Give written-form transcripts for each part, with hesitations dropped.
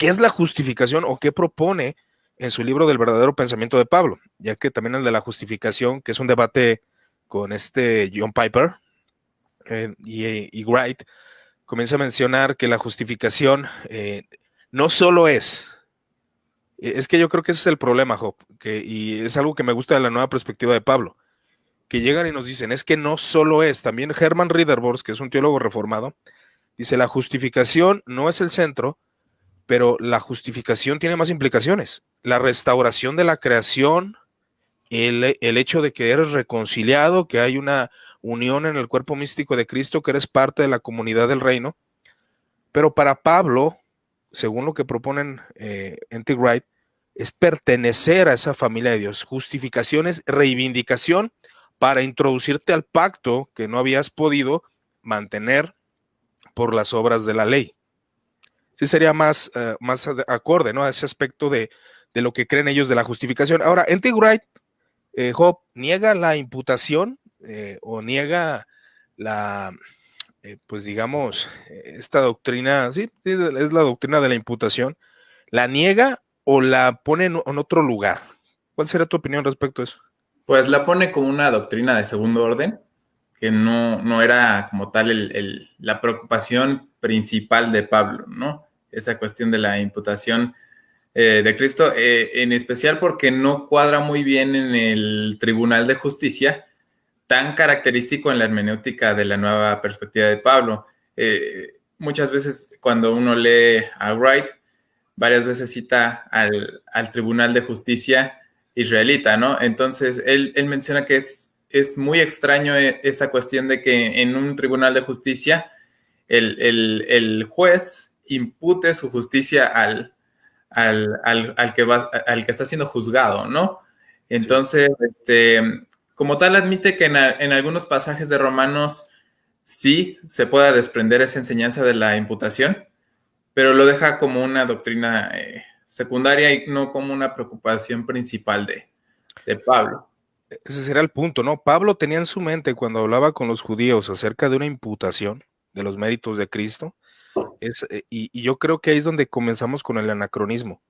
¿qué es la justificación o qué propone en su libro del verdadero pensamiento de Pablo? Ya que también el de la justificación, que es un debate con John Piper y Wright, comienza a mencionar que la justificación no solo es que yo creo que ese es el problema, Job, y es algo que me gusta de la nueva perspectiva de Pablo, que llegan y nos dicen, es que no solo es, también Herman Ridderbos, que es un teólogo reformado, dice, la justificación no es el centro, pero la justificación tiene más implicaciones. La restauración de la creación, el hecho de que eres reconciliado, que hay una unión en el cuerpo místico de Cristo, que eres parte de la comunidad del reino. Pero para Pablo, según lo que proponen N.T. Wright, es pertenecer a esa familia de Dios. Justificación es reivindicación para introducirte al pacto que no habías podido mantener por las obras de la ley. Sí sería más acorde, ¿no? A ese aspecto de lo que creen ellos de la justificación. Ahora, N.T. Wright, Job, niega la imputación o niega la, pues digamos, esta doctrina, sí, es la doctrina de la imputación, ¿la niega o la pone en otro lugar? ¿Cuál sería tu opinión respecto a eso? Pues la pone como una doctrina de segundo orden, que no era como tal la preocupación principal de Pablo, ¿no? Esa cuestión de la imputación de Cristo, en especial porque no cuadra muy bien en el Tribunal de Justicia, tan característico en la hermenéutica de la nueva perspectiva de Pablo. Muchas veces cuando uno lee a Wright, varias veces cita al Tribunal de Justicia israelita, ¿no? Entonces, él menciona que es muy extraño esa cuestión de que en un tribunal de justicia el juez impute su justicia al que está siendo juzgado, ¿no? Sí. Entonces, como tal, admite que en algunos pasajes de Romanos sí se pueda desprender esa enseñanza de la imputación, pero lo deja como una doctrina secundaria y no como una preocupación principal de Pablo. Ese será el punto, ¿no? Pablo tenía en su mente cuando hablaba con los judíos acerca de una imputación de los méritos de Cristo, y yo creo que ahí es donde comenzamos con el anacronismo.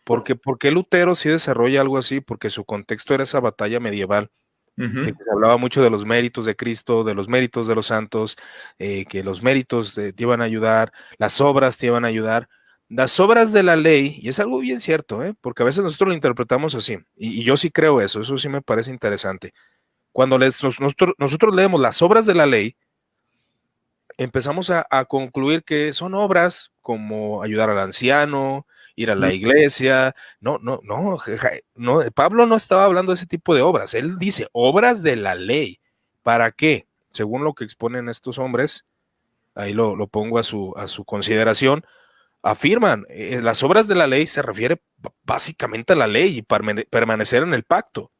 ¿Por qué Lutero sí desarrolla algo así? Porque su contexto era esa batalla medieval, de Ujú. que se hablaba mucho de los méritos de Cristo, de los méritos de los santos, que los méritos te iban a ayudar, las obras te iban a ayudar. Las obras de la ley, y es algo bien cierto, porque a veces nosotros lo interpretamos así, y yo sí creo eso sí me parece interesante. Cuando nosotros leemos las obras de la ley, empezamos a concluir que son obras como ayudar al anciano, ir a la iglesia. No, no, no, no, Pablo no estaba hablando de ese tipo de obras. Él dice obras de la ley. ¿Para qué? Según lo que exponen estos hombres, ahí lo pongo a su consideración, afirman, las obras de la ley se refiere básicamente a la ley y permanecer en el pacto.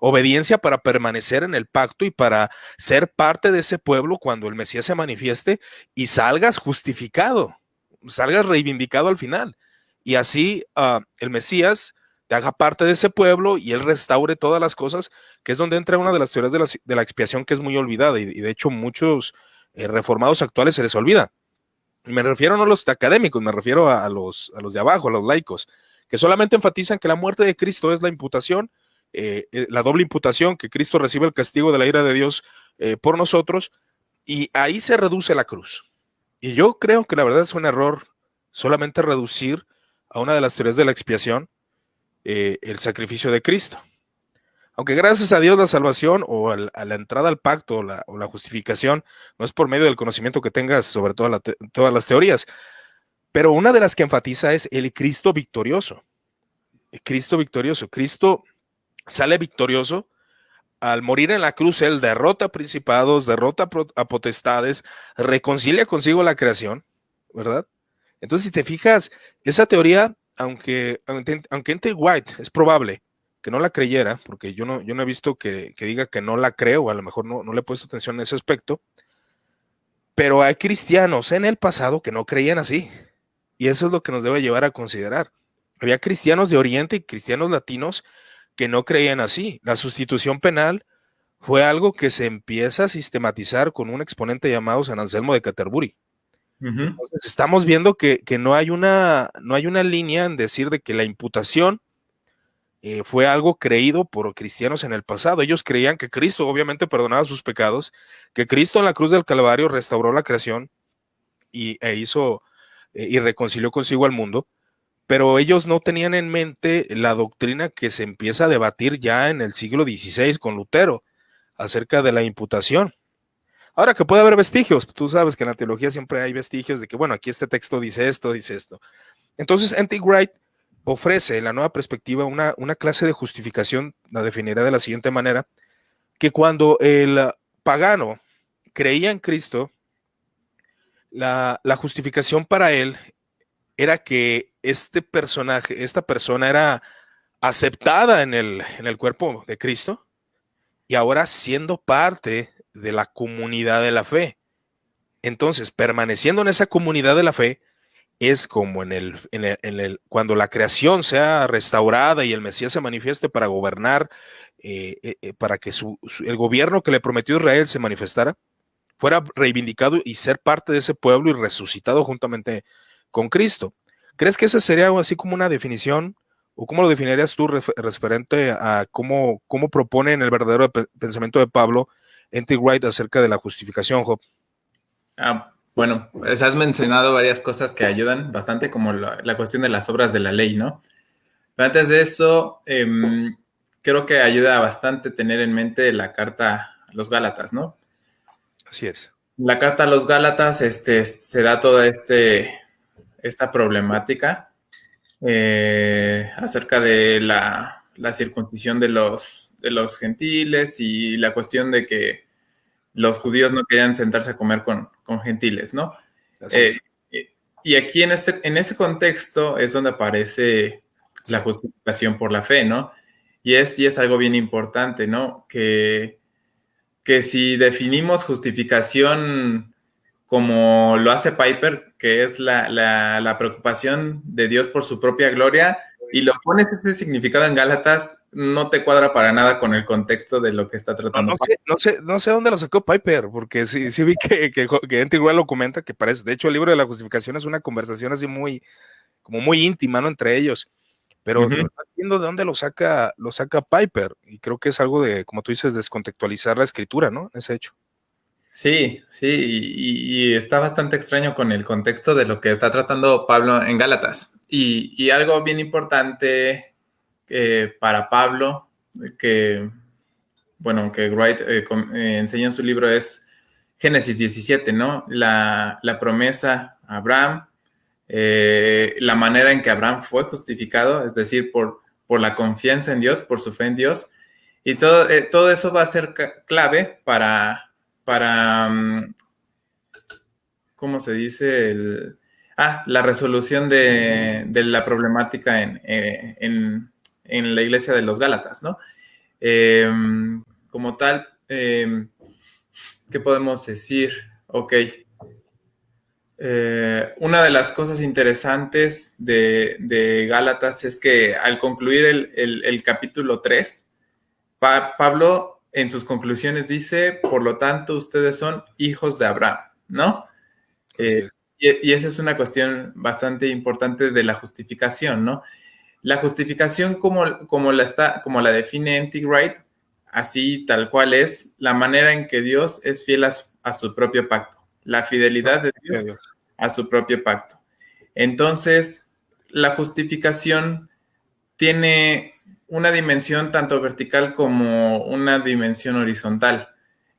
Obediencia para permanecer en el pacto y para ser parte de ese pueblo cuando el Mesías se manifieste y salgas justificado, salgas reivindicado al final. Y así el Mesías te haga parte de ese pueblo y él restaure todas las cosas, que es donde entra una de las teorías de la expiación que es muy olvidada y de hecho muchos reformados actuales se les olvida. Y me refiero no a los académicos, me refiero a los de abajo, a los laicos, que solamente enfatizan que la muerte de Cristo es la imputación, la doble imputación, que Cristo recibe el castigo de la ira de Dios por nosotros, y ahí se reduce la cruz. Y yo creo que la verdad es un error solamente reducir a una de las teorías de la expiación el sacrificio de Cristo. Aunque gracias a Dios la salvación o a la entrada al pacto o la justificación no es por medio del conocimiento que tengas sobre todas las teorías, pero una de las que enfatiza es el Cristo victorioso. El Cristo victorioso. Cristo sale victorioso al morir en la cruz. Él derrota principados, derrota a potestades, reconcilia consigo la creación, ¿verdad? Entonces, si te fijas, esa teoría, aunque N.T. White es probable que no la creyera, porque yo no he visto que diga que no la creo, o a lo mejor no le he puesto atención en ese aspecto, pero hay cristianos en el pasado que no creían así. Y eso es lo que nos debe llevar a considerar. Había cristianos de Oriente y cristianos latinos que no creían así. La sustitución penal fue algo que se empieza a sistematizar con un exponente llamado San Anselmo de Canterbury. Ujú. Entonces, estamos viendo que no hay una línea en decir de que la imputación fue algo creído por cristianos en el pasado. Ellos creían que Cristo obviamente perdonaba sus pecados, que Cristo en la cruz del Calvario restauró la creación y reconcilió consigo al mundo, pero ellos no tenían en mente la doctrina que se empieza a debatir ya en el siglo XVI con Lutero acerca de la imputación. Ahora que puede haber vestigios, tú sabes que en la teología siempre hay vestigios de que, bueno, aquí este texto dice esto, dice esto. Entonces, N.T. Wright ofrece en la nueva perspectiva una clase de justificación, la definirá de la siguiente manera, que cuando el pagano creía en Cristo, la justificación para él era que este personaje, esta persona era aceptada en el cuerpo de Cristo y ahora siendo parte de la comunidad de la fe. Entonces, permaneciendo en esa comunidad de la fe, es como cuando la creación sea restaurada y el Mesías se manifieste para gobernar, para que el gobierno que le prometió Israel se manifestara, fuera reivindicado y ser parte de ese pueblo y resucitado juntamente con Cristo. ¿Crees que esa sería algo así como una definición? ¿O cómo lo definirías tú referente a cómo propone en el verdadero pensamiento de Pablo N.T. Wright acerca de la justificación, Job? Bueno, pues has mencionado varias cosas que ayudan bastante, como la cuestión de las obras de la ley, ¿no? Pero antes de eso, creo que ayuda bastante tener en mente la carta a los Gálatas, ¿no? Así es. La carta a los Gálatas, se da toda esta problemática acerca de la circuncisión de los gentiles y la cuestión de que los judíos no querían sentarse a comer con gentiles, ¿no? Así Eh, es. y aquí en ese contexto es donde aparece la Sí. justificación por la fe, ¿no? Y es algo bien importante, ¿no? Que si definimos justificación como lo hace Piper, que es la preocupación de Dios por su propia gloria, y lo pones ese significado en Gálatas, no te cuadra para nada con el contexto de lo que está No, tratando no Pablo. sé, no sé, no sé dónde lo sacó Piper, porque sí vi que N.T. Wright lo comenta, que parece, de hecho, el libro de la justificación es una conversación así como muy íntima, ¿no? Entre ellos. Pero no Ujú. entiendo de dónde lo saca Piper, y creo que es algo de, como tú dices, descontextualizar la escritura, ¿no? Ese hecho. Sí, sí, y está bastante extraño con el contexto de lo que está tratando Pablo en Gálatas. Y algo bien importante para Pablo, que, bueno, que Wright enseña en su libro es Génesis 17, ¿no? La promesa a Abraham, la manera en que Abraham fue justificado, es decir, por la confianza en Dios, por su fe en Dios. Y todo eso va a ser clave para ¿cómo se dice? La resolución de la problemática en la iglesia de los Gálatas, ¿no? Eh, Como tal, ¿qué podemos decir? Ok. Una de las cosas interesantes de Gálatas es que al concluir el capítulo 3, Pablo en sus conclusiones dice, por lo tanto, ustedes son hijos de Abraham, ¿no? Así Eh, es. y esa es una cuestión bastante importante de la justificación, ¿no? La justificación como la define N.T. Wright, así tal cual es la manera en que Dios es fiel a su propio pacto, la fidelidad de Gloria a Dios Dios. a su propio pacto. Entonces, la justificación tiene una dimensión tanto vertical como una dimensión horizontal.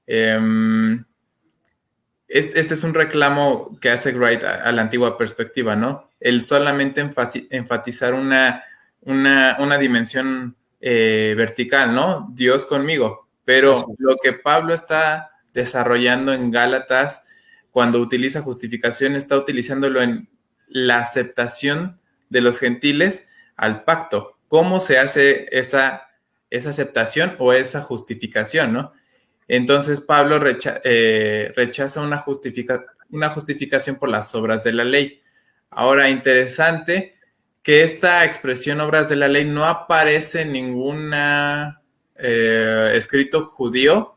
Um, este es un reclamo que hace Wright a la antigua perspectiva, ¿no? El solamente enfatizar una dimensión vertical, ¿no? Dios conmigo. Así Pero es. lo que Pablo está desarrollando en Gálatas, cuando utiliza justificación, está utilizándolo en la aceptación de los gentiles al pacto. ¿Cómo se hace esa aceptación o esa justificación, ¿no? Entonces Pablo rechaza una justificación por las obras de la ley. Ahora, interesante que esta expresión obras de la ley no aparece en ningún escrito judío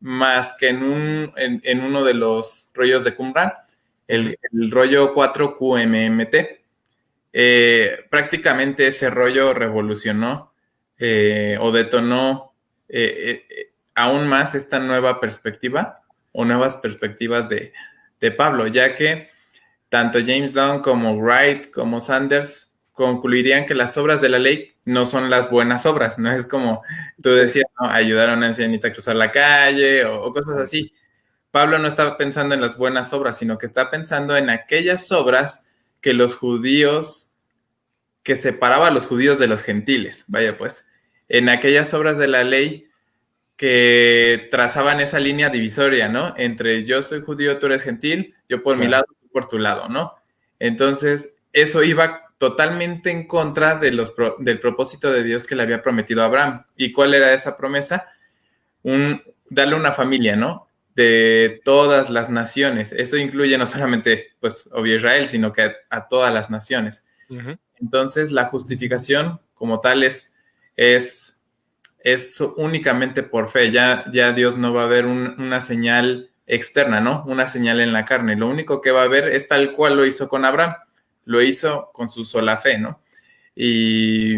más que en uno de los rollos de Qumran. Ujú. el rollo 4QMMT. Prácticamente ese rollo revolucionó o detonó aún más esta nueva perspectiva o nuevas perspectivas de Pablo, ya que tanto James Dunn como Wright como Sanders concluirían que las obras de la ley no son las buenas obras, no es como tú decías, ¿no? Ayudar a una ancianita a cruzar la calle o cosas así. Pablo no estaba pensando en las buenas obras, sino que está pensando en aquellas obras que los judíos, que separaba a los judíos de los gentiles, vaya pues, en aquellas obras de la ley que trazaban esa línea divisoria, ¿no? Entre yo soy judío, tú eres gentil, yo por mi Claro. lado, tú por tu lado, ¿no? Entonces, eso iba totalmente en contra del propósito de Dios que le había prometido a Abraham. ¿Y cuál era esa promesa? Darle una familia, ¿no? De todas las naciones. Eso incluye no solamente, pues, obvio Israel, sino que a todas las naciones. Ujú. Entonces, la justificación como tal es es únicamente por fe. Ya Dios no va a ver una señal externa, ¿no? Una señal en la carne. Lo único que va a ver es tal cual lo hizo con Abraham. Lo hizo con su sola fe, ¿no? Y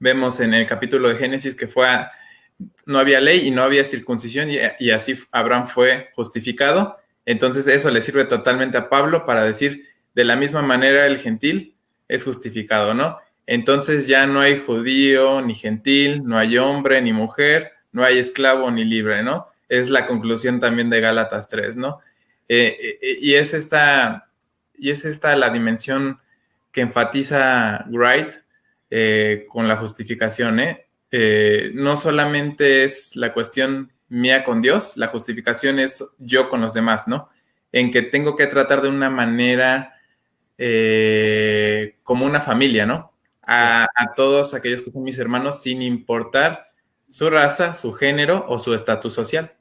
vemos en el capítulo de Génesis que no había ley y no había circuncisión y así Abraham fue justificado. Entonces eso le sirve totalmente a Pablo para decir, de la misma manera el gentil es justificado, ¿no? Entonces ya no hay judío ni gentil, no hay hombre ni mujer, no hay esclavo ni libre, ¿no? Es la conclusión también de Gálatas 3, ¿no? Y es esta la dimensión que enfatiza Wright con la justificación, ¿eh? No solamente es la cuestión mía con Dios, la justificación es yo con los demás, ¿no? En que tengo que tratar de una manera como una familia, ¿no? Claro. A todos aquellos que son mis hermanos sin importar su raza, su género o su estatus social.